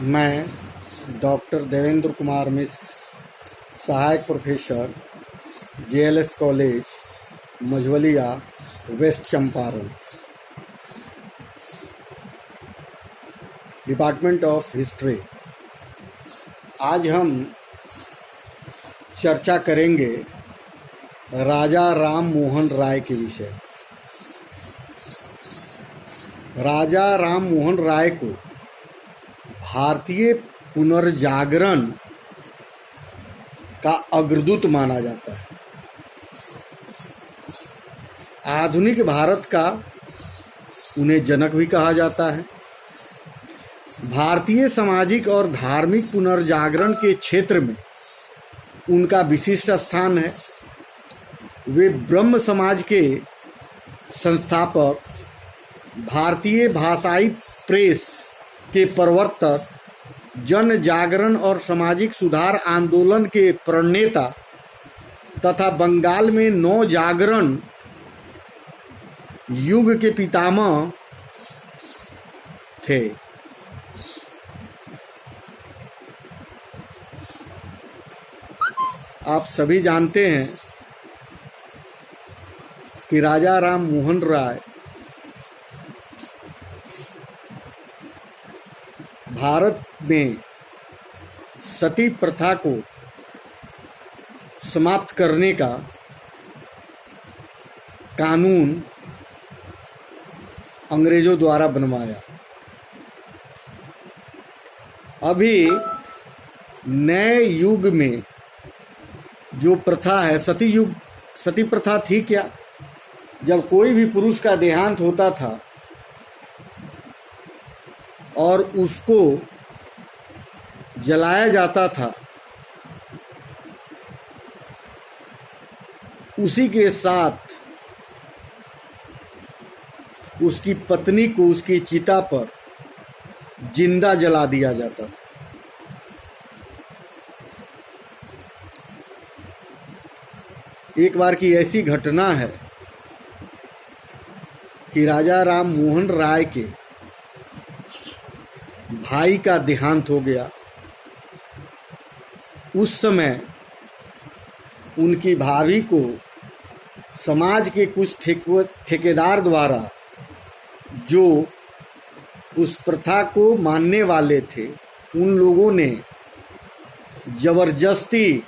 मैं डॉक्टर देवेंद्र कुमार मिश्र, सहायक professor, JLS college, Majhwalia, west Champaran, department of history. आज हम चर्चा करेंगे राजा राम मोहन राय के विषय। राजा राम मोहन राय को भारतीय पुनर्जागरण का अग्रदूत माना जाता है। आधुनिक भारत का उन्हें जनक भी कहा जाता है। भारतीय सामाजिक और धार्मिक पुनर्जागरण के क्षेत्र में उनका विशिष्ट स्थान है। वे ब्रह्म समाज के संस्थापक, भारतीय भाषाई प्रेस के प्रवर्तक, जन जागरण और सामाजिक सुधार आंदोलन के प्रणेता तथा बंगाल में नव जागरण युग के पितामह थे। आप सभी जानते हैं कि राजा राम मोहन राय भारत में सती प्रथा को समाप्त करने का कानून अंग्रेजों द्वारा बनवाया। अभी नए युग में जो प्रथा है, सती प्रथा थी क्या? जब कोई भी पुरुष का देहांत होता था और उसको जलाया जाता था, उसी के साथ उसकी पत्नी को उसकी चिता पर जिंदा जला दिया जाता था। एक बार की ऐसी घटना है कि राजा राम मोहन राय के भाई का देहांत हो गया। उस समय उनकी भाभी को समाज के कुछ ठेकेदार द्वारा, जो उस प्रथा को मानने वाले थे, उन लोगों ने जबरदस्ती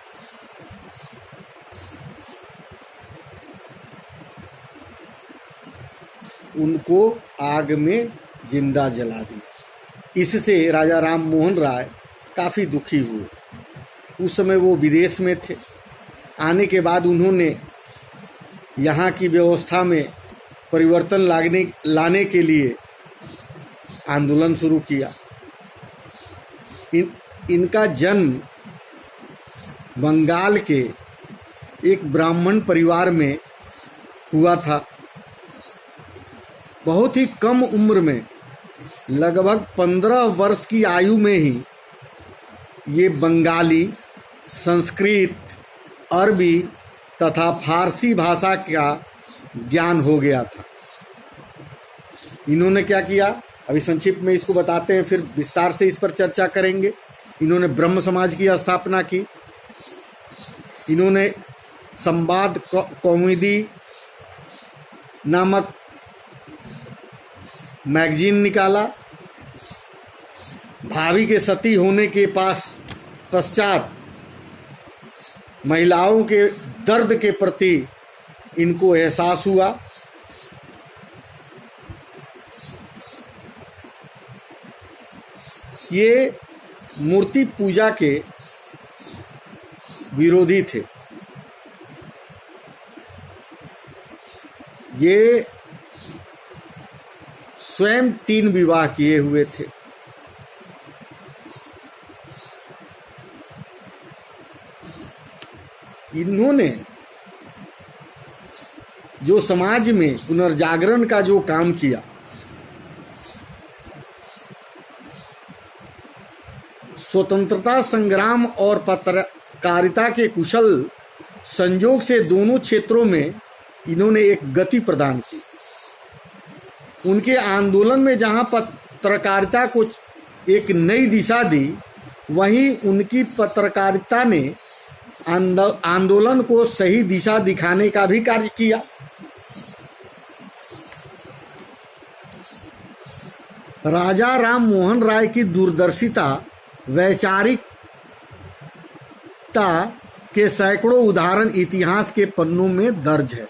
उनको आग में जिंदा जला दिया। इससे राजा राम मोहन राय काफ़ी दुखी हुए। उस समय वो विदेश में थे। आने के बाद उन्होंने यहाँ की व्यवस्था में परिवर्तन लाने के लिए आंदोलन शुरू किया। इनका जन्म बंगाल के एक ब्राह्मण परिवार में हुआ था। बहुत ही कम उम्र में, लगभग 15 वर्ष की आयु में ही ये बंगाली, संस्कृत, अरबी तथा फारसी भाषा का ज्ञान हो गया था। इन्होंने क्या किया, अभी संक्षिप्त में इसको बताते हैं, फिर विस्तार से इस पर चर्चा करेंगे। इन्होंने ब्रह्म समाज की स्थापना की। इन्होंने संवाद कौमुदी नामक मैगजीन निकाला। भाभी के सती होने के पश्चात महिलाओं के दर्द के प्रति इनको एहसास हुआ। ये मूर्ति पूजा के विरोधी थे। ये स्वयं 3 विवाह किए हुए थे। इन्होंने जो समाज में पुनर्जागरण का जो काम किया, स्वतंत्रता संग्राम और पत्रकारिता के कुशल संयोग से दोनों क्षेत्रों में इन्होंने एक गति प्रदान की। उनके आंदोलन में जहां पत्रकारिता को एक नई दिशा दी, वहीं उनकी पत्रकारिता ने आंदोलन को सही दिशा दिखाने का भी कार्य किया। राजा राम मोहन राय की दूरदर्शिता, वैचारिकता के सैकड़ों उदाहरण इतिहास के पन्नों में दर्ज है।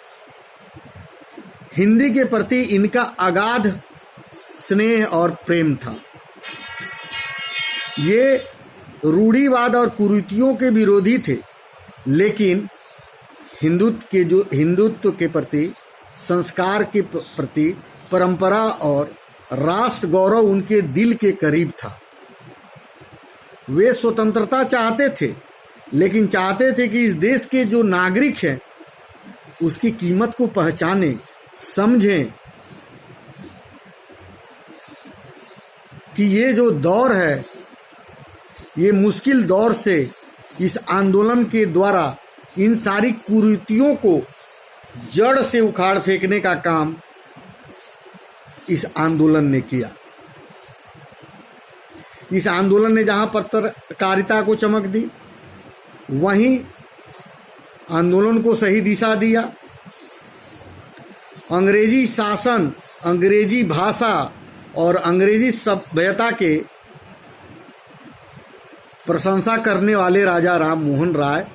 हिंदी के प्रति इनका अगाध स्नेह और प्रेम था। ये रूढ़िवाद और कुरीतियों के विरोधी थे, लेकिन हिंदुत्व के प्रति, संस्कार के प्रति, परंपरा और राष्ट्र गौरव उनके दिल के करीब था। वे स्वतंत्रता चाहते थे, लेकिन चाहते थे कि इस देश के जो नागरिक हैं उसकी कीमत को पहचानें, समझें कि ये जो दौर है, ये मुश्किल दौर से इस आंदोलन के द्वारा इन सारी कुरीतियों को जड़ से उखाड़ फेंकने का काम इस आंदोलन ने किया। इस आंदोलन ने जहां पत्रकारिता को चमक दी, वहीं आंदोलन को सही दिशा दिया। अंग्रेजी शासन, अंग्रेजी भाषा और अंग्रेजी सभ्यता के प्रशंसा करने वाले राजा राम मोहन राय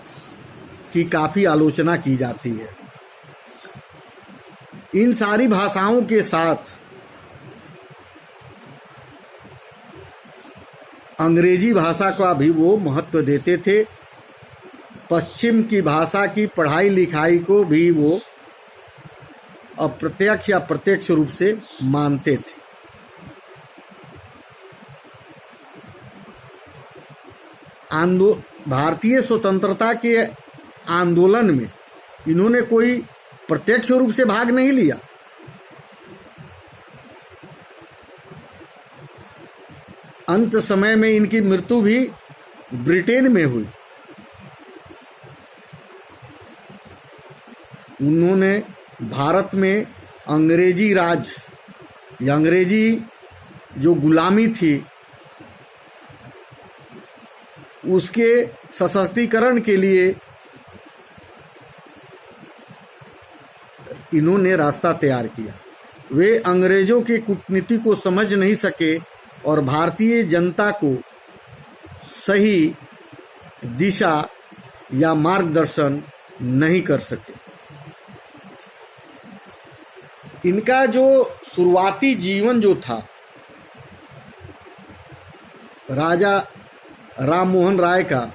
की काफी आलोचना की जाती है। इन सारी भाषाओं के साथ अंग्रेजी भाषा का भी वो महत्व देते थे। पश्चिम की भाषा की पढ़ाई लिखाई को भी वो अप्रत्यक्ष या प्रत्यक्ष रूप से मानते थे। भारतीय स्वतंत्रता के आंदोलन में इन्होंने कोई प्रत्यक्ष रूप से भाग नहीं लिया। अंत समय में इनकी मृत्यु भी ब्रिटेन में हुई। उन्होंने भारत में अंग्रेजी राज या अंग्रेजी जो गुलामी थी उसके सशक्तिकरण के लिए इन्होंने रास्ता तैयार किया। वे अंग्रेजों की कूटनीति को समझ नहीं सके और भारतीय जनता को सही दिशा या मार्गदर्शन नहीं कर सके। इनका जो शुरुआती जीवन जो था, राजा राम मोहन राय का,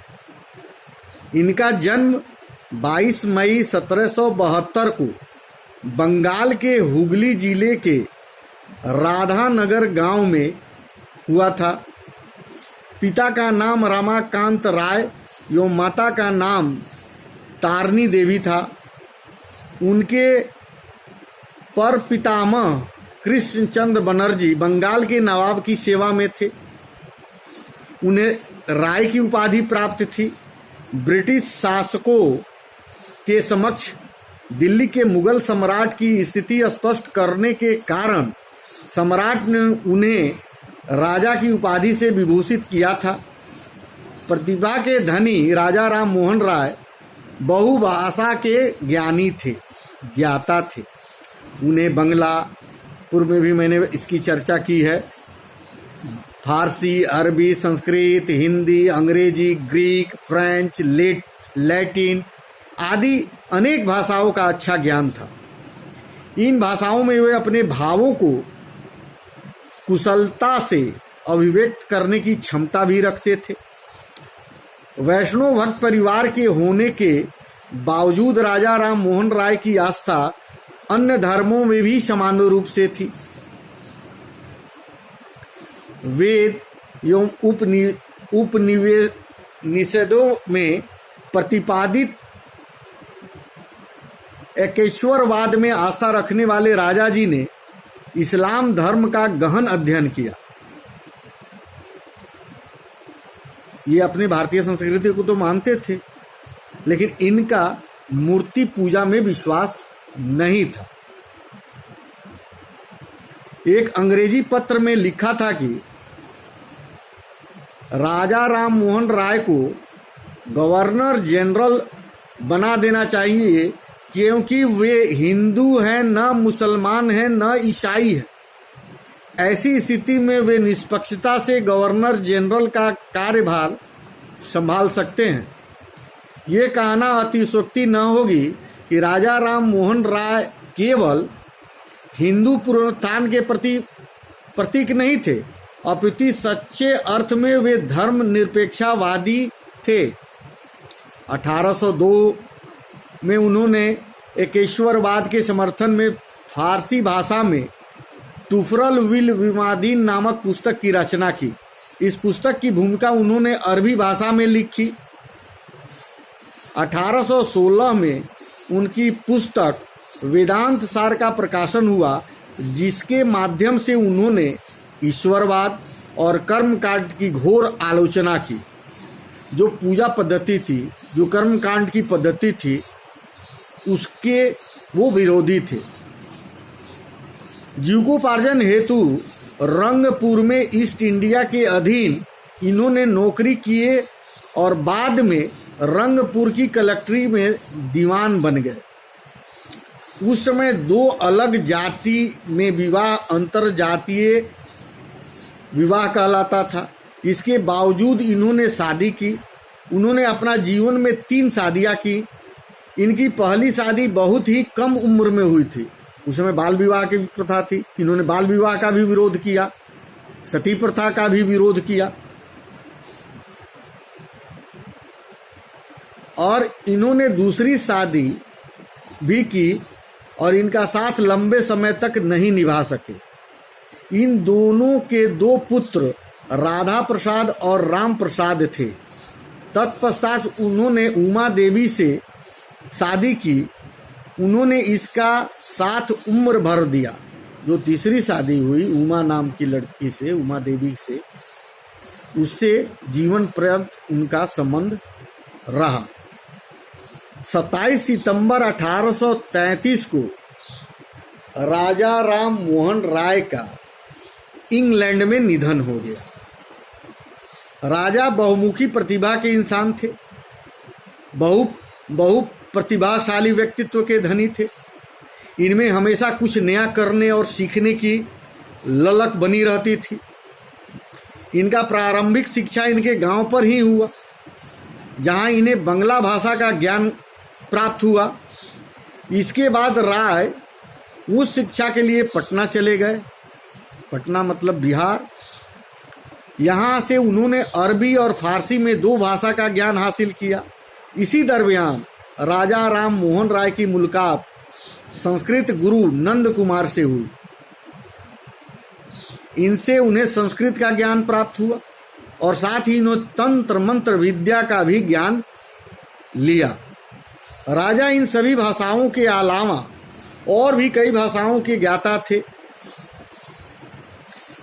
इनका जन्म 22 मई 1772 को बंगाल के हुगली जिले के राधानगर गांव में हुआ था। पिता का नाम रमाकांत राय एवं माता का नाम तारनी देवी था। उनके पर पितामह कृष्णचंद्र बनर्जी बंगाल के नवाब की सेवा में थे। उन्हें राय की उपाधि प्राप्त थी। ब्रिटिश शासकों के समक्ष दिल्ली के मुगल सम्राट की स्थिति स्पष्ट करने के कारण सम्राट ने उन्हें राजा की उपाधि से विभूषित किया था। प्रतिभा के धनी राजा राम मोहन राय बहुभाषा के ज्ञानी थे, ज्ञाता थे। उन्हें बंगला, पूर्व में भी मैंने इसकी चर्चा की है, फारसी, अरबी, संस्कृत, हिंदी, अंग्रेजी, ग्रीक, फ्रेंच, लैटिन आदि अनेक भाषाओं का अच्छा ज्ञान था। इन भाषाओं में वे अपने भावों को कुशलता से अभिव्यक्त करने की क्षमता भी रखते थे। वैष्णव भक्त परिवार के होने के बावजूद राजा राम मोहन राय की आस्था अन्य धर्मों में भी समान रूप से थी। वेद एवं उपनिषदों में प्रतिपादित एकेश्वरवाद में आस्था रखने वाले राजा जी ने इस्लाम धर्म का गहन अध्ययन किया। ये अपने भारतीय संस्कृति को तो मानते थे, लेकिन इनका मूर्ति पूजा में विश्वास नहीं था। एक अंग्रेजी पत्र में लिखा था कि राजा राम मोहन राय को गवर्नर जनरल बना देना चाहिए, क्योंकि वे हिंदू हैं, न मुसलमान हैं, न ईसाई हैं। ऐसी स्थिति में वे निष्पक्षता से गवर्नर जनरल का कार्यभार संभाल सकते हैं। ये कहना अतिशयोक्ति न होगी कि राजा राम मोहन राय केवल हिंदू पुनरुत्थान के प्रतीक नहीं थे, अपितु सच्चे अर्थ में वे धर्म निरपेक्षवादी थे। 1802 में उन्होंने एकेश्वरवाद के समर्थन में फारसी भाषा में तुफरल विल विमादीन नामक पुस्तक की रचना की। इस पुस्तक की भूमिका उन्होंने अरबी भाषा में लिखी। 1816 में उनकी पुस्तक वेदांत सार का प्रकाशन हुआ, जिसके माध्यम से उन्होंने ईश्वरवाद और कर्मकांड की घोर आलोचना की। जो पूजा पद्धति थी, जो कर्मकांड की पद्धति थी, उसके वो विरोधी थे। जीविकोपार्जन हेतु रंगपुर में ईस्ट इंडिया के अधीन इन्होंने नौकरी किए और बाद में रंगपुर की कलेक्ट्री में दीवान बन गए। उस समय दो अलग जाति में विवाह अंतर जातीय विवाह कहलाता था। इसके बावजूद इन्होंने शादी की। उन्होंने अपना जीवन में 3 शादियां की। इनकी पहली शादी बहुत ही कम उम्र में हुई थी। उस समय बाल विवाह की प्रथा थी। इन्होंने बाल विवाह का भी विरोध किया, सती प्रथा का भी विरोध किया, और इन्होंने दूसरी शादी भी की और इनका साथ लंबे समय तक नहीं निभा सके। इन दोनों के 2 पुत्र राधा प्रसाद और राम प्रसाद थे। तत्पश्चात उन्होंने उमा देवी से शादी की। उन्होंने इसका साथ उम्र भर दिया। जो तीसरी शादी हुई उमा नाम की लड़की से, उमा देवी से, उससे जीवन पर्यंत उनका संबंध रहा। 27 सितंबर 1833 को राजा राम मोहन राय का इंग्लैंड में निधन हो गया। राजा बहुमुखी प्रतिभा के इंसान थे, बहु प्रतिभाशाली व्यक्तित्व के धनी थे। इनमें हमेशा कुछ नया करने और सीखने की ललक बनी रहती थी। इनका प्रारंभिक शिक्षा इनके गांव पर ही हुआ, जहां इन्हें बंगला भाषा का ज्ञान प्राप्त हुआ। इसके बाद राय उस शिक्षा के लिए पटना चले गए। पटना मतलब बिहार। यहाँ से उन्होंने अरबी और फारसी में 2 भाषा का ज्ञान हासिल किया। इसी दरमियान राजा राम मोहन राय की मुलाकात संस्कृत गुरु नंद कुमार से हुई। इनसे उन्हें संस्कृत का ज्ञान प्राप्त हुआ और साथ ही इन्होंने तंत्र मंत्र विद्या का भी ज्ञान लिया। राजा इन सभी भाषाओं के अलावा और भी कई भाषाओं के ज्ञाता थे।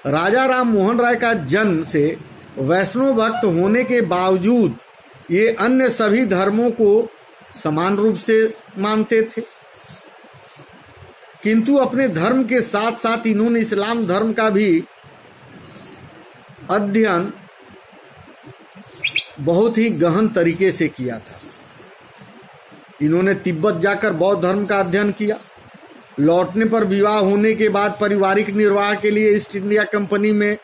राजा राम मोहन राय का जन्म से वैष्णव भक्त होने के बावजूद ये अन्य सभी धर्मों को समान रूप से मानते थे, किंतु अपने धर्म के साथ साथ इन्होंने इस्लाम धर्म का भी अध्ययन बहुत ही गहन तरीके से किया था। इन्होंने तिब्बत जाकर बौद्ध धर्म का अध्ययन किया। लौटने पर विवाह होने के बाद पारिवारिक निर्वाह के लिए ईस्ट इंडिया कंपनी में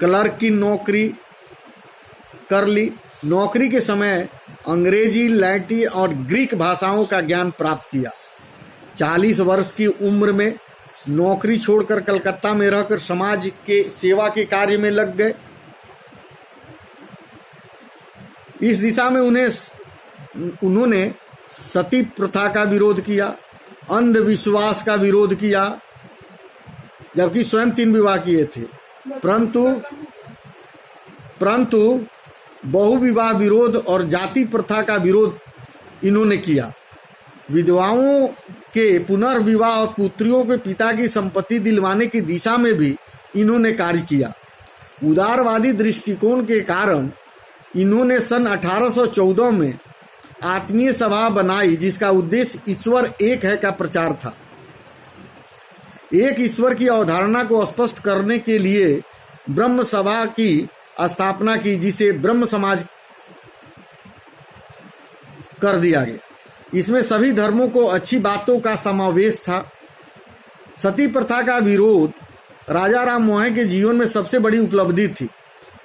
क्लर्क की नौकरी कर ली। नौकरी के समय अंग्रेजी, लैटिन और ग्रीक भाषाओं का ज्ञान प्राप्त किया। 40 वर्ष की उम्र में नौकरी छोड़कर कलकत्ता में रहकर समाज के सेवा के कार्य में लग गए। इस दिशा में उन्होंने सती प्रथा का विरोध किया, अंधविश्वास का विरोध किया, जबकि स्वयं 3 विवाह किए थे। परंतु बहुविवाह विरोध और जाति प्रथा का विरोध इन्होंने किया। विधवाओं के पुनर्विवाह और पुत्रियों के पिता की संपत्ति दिलवाने की दिशा में भी इन्होंने कार्य किया। उदारवादी दृष्टिकोण के कारण इन्होंने सन 1814 में आत्मीय सभा बनाई, जिसका उद्देश्य ईश्वर एक है का प्रचार था। एक ईश्वर की अवधारणा को स्पष्ट करने के लिए ब्रह्म सभा की स्थापना की जिसे ब्रह्म समाज कर दिया गया। इसमें सभी धर्मों को अच्छी बातों का समावेश था। सती प्रथा का विरोध राजा राम मोहन के जीवन में सबसे बड़ी उपलब्धि थी।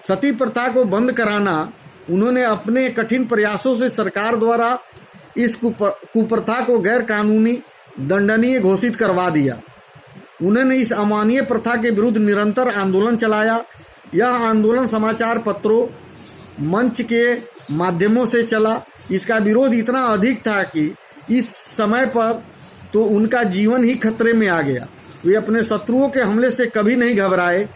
सती प्रथा को बंद कराना उन्होंने अपने कठिन प्रयासों से सरकार द्वारा इस कुप्रथा को गैर कानूनी दंडनीय घोषित करवा दिया। उन्होंने इस अमानवीय प्रथा के विरुद्ध निरंतर आंदोलन चलाया। यह आंदोलन समाचार पत्रों, मंच के माध्यमों से चला। इसका विरोध इतना अधिक था कि इस समय पर तो उनका जीवन ही खतरे में आ गया। वे अपने शत्रुओं के हमले से कभी नहीं घबराए।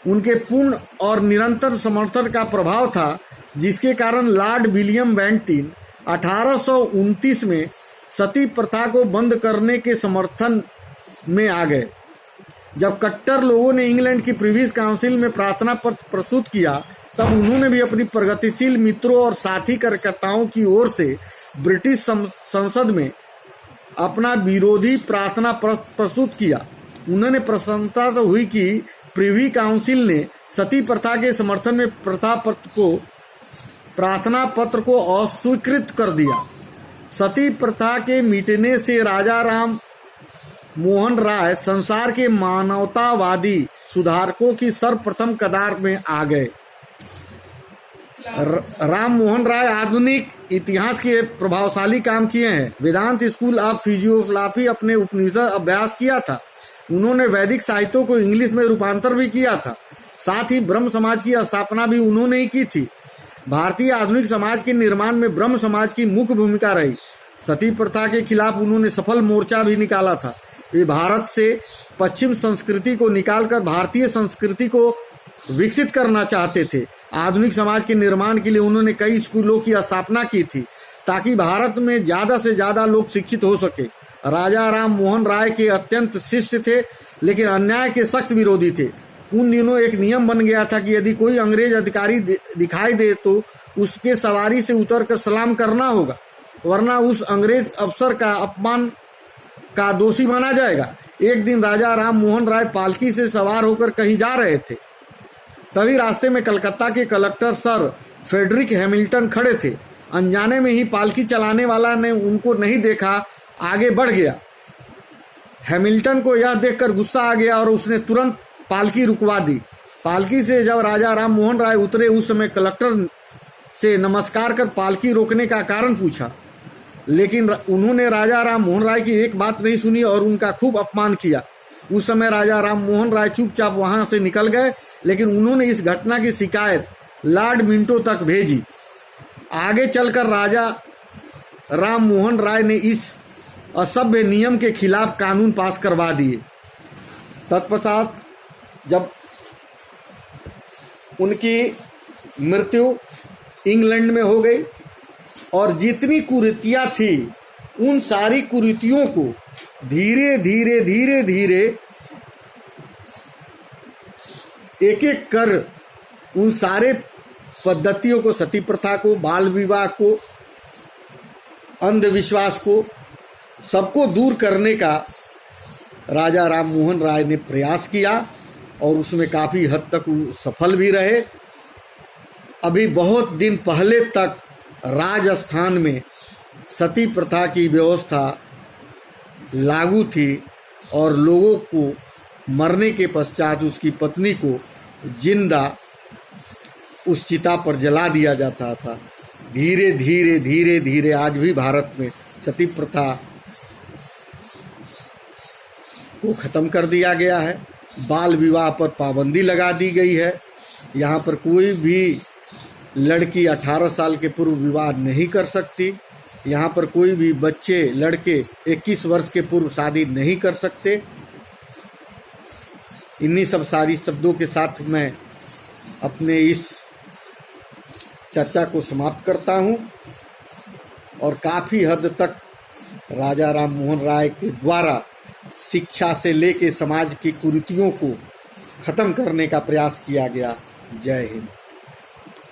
उनके पूर्ण और निरंतर समर्थन का प्रभाव था, जिसके कारण लॉर्ड विलियम बेंटिक 1829 में सती प्रथा को बंद करने के समर्थन में आ गए। जब कट्टर लोगों ने इंग्लैंड की प्रीवियस काउंसिल में प्रार्थना पत्र प्रस्तुत किया, तब उन्होंने भी अपनी प्रगतिशील मित्रों और साथी कार्यकर्ताओं की ओर से ब्रिटिश संसद में अपना विरोधी प्रार्थना पत्र प्रस्तुत किया। उन्होंने प्रसन्नता तो हुई कि प्रीवी काउंसिल ने सती प्रथा के समर्थन में प्रार्थना पत्र को अस्वीकृत कर दिया। सती प्रथा के मिटने से राजा राम मोहन राय संसार के मानवतावादी सुधारकों की सर्वप्रथम कतार में आ गए। राम मोहन राय आधुनिक इतिहास के प्रभावशाली काम किए हैं। वेदांत स्कूल ऑफ फिजियोलॉजी अपने उपनिषद अभ्यास किया था। उन्होंने वैदिक साहित्यों को इंग्लिश में रूपांतर भी किया था। साथ ही ब्रह्म समाज की स्थापना भी उन्होंने ही की थी। भारतीय आधुनिक समाज के निर्माण में ब्रह्म समाज की मुख्य भूमिका रही। सती प्रथा के खिलाफ उन्होंने सफल मोर्चा भी निकाला था। वे भारत से पश्चिम संस्कृति को निकालकर भारतीय संस्कृति को विकसित करना चाहते थे। आधुनिक समाज के निर्माण के लिए उन्होंने कई स्कूलों की स्थापना की थी, ताकि भारत में ज्यादा से ज्यादा लोग शिक्षित हो सके। राजा राम मोहन राय के अत्यंत शिष्ट थे, लेकिन अन्याय के सख्त विरोधी थे। उन दिनों एक नियम बन गया था कि यदि कोई अंग्रेज अधिकारी दिखाई दे तो उसके सवारी से उतरकर सलाम करना होगा, वरना उस अंग्रेज अफसर का अपमान का दोषी माना जाएगा। एक दिन राजा राम मोहन राय पालकी से सवार होकर कहीं जा रहे थे। तभी रास्ते में कलकत्ता के कलेक्टर सर फ्रेडरिक हैमिल्टन खड़े थे। अनजाने में ही पालकी चलाने वाला ने उनको नहीं देखा, आगे बढ़ गया। हैमिल्टन को यह देखकर गुस्सा आ गया और उसने तुरंत पालकी रुकवा दी। पालकी से जब राजा राम मोहन राय उतरे, उस समय कलेक्टर से नमस्कार कर पालकी रोकने का कारण पूछा, लेकिन उन्होंने राजा राम मोहन राय की एक बात नहीं सुनी और उनका खूब अपमान किया। उस समय राजा राम मोहन राय चुपचाप वहां से निकल गए, लेकिन उन्होंने इस घटना की शिकायत लॉर्ड मिंटो तक भेजी। आगे चलकर राजा राम मोहन राय ने इस असभ्य नियम के खिलाफ कानून पास करवा दिए। तत्पश्चात जब उनकी मृत्यु इंग्लैंड में हो गई और जितनी कुरीतियां थी, उन सारी कुरीतियों को धीरे धीरे धीरे धीरे एक एक कर उन सारे पद्धतियों को, सती प्रथा को, बाल विवाह को, अंधविश्वास को, सबको दूर करने का राजा राम मोहन राय ने प्रयास किया और उसमें काफी हद तक सफल भी रहे। अभी बहुत दिन पहले तक राजस्थान में सती प्रथा की व्यवस्था लागू थी और लोगों को मरने के पश्चात उसकी पत्नी को जिंदा उस चिता पर जला दिया जाता था। धीरे धीरे धीरे धीरे आज भी भारत में सती प्रथा को खत्म कर दिया गया है। बाल विवाह पर पाबंदी लगा दी गई है। यहाँ पर कोई भी लड़की 18 साल के पूर्व विवाह नहीं कर सकती। यहाँ पर कोई भी बच्चे, लड़के 21 वर्ष के पूर्व शादी नहीं कर सकते। इन्हीं सब सारी शब्दों के साथ मैं अपने इस चर्चा को समाप्त करता हूँ और काफ़ी हद तक राजा राम मोहन राय के द्वारा शिक्षा से लेके समाज की कुरीतियों को खत्म करने का प्रयास किया गया। जय हिंद।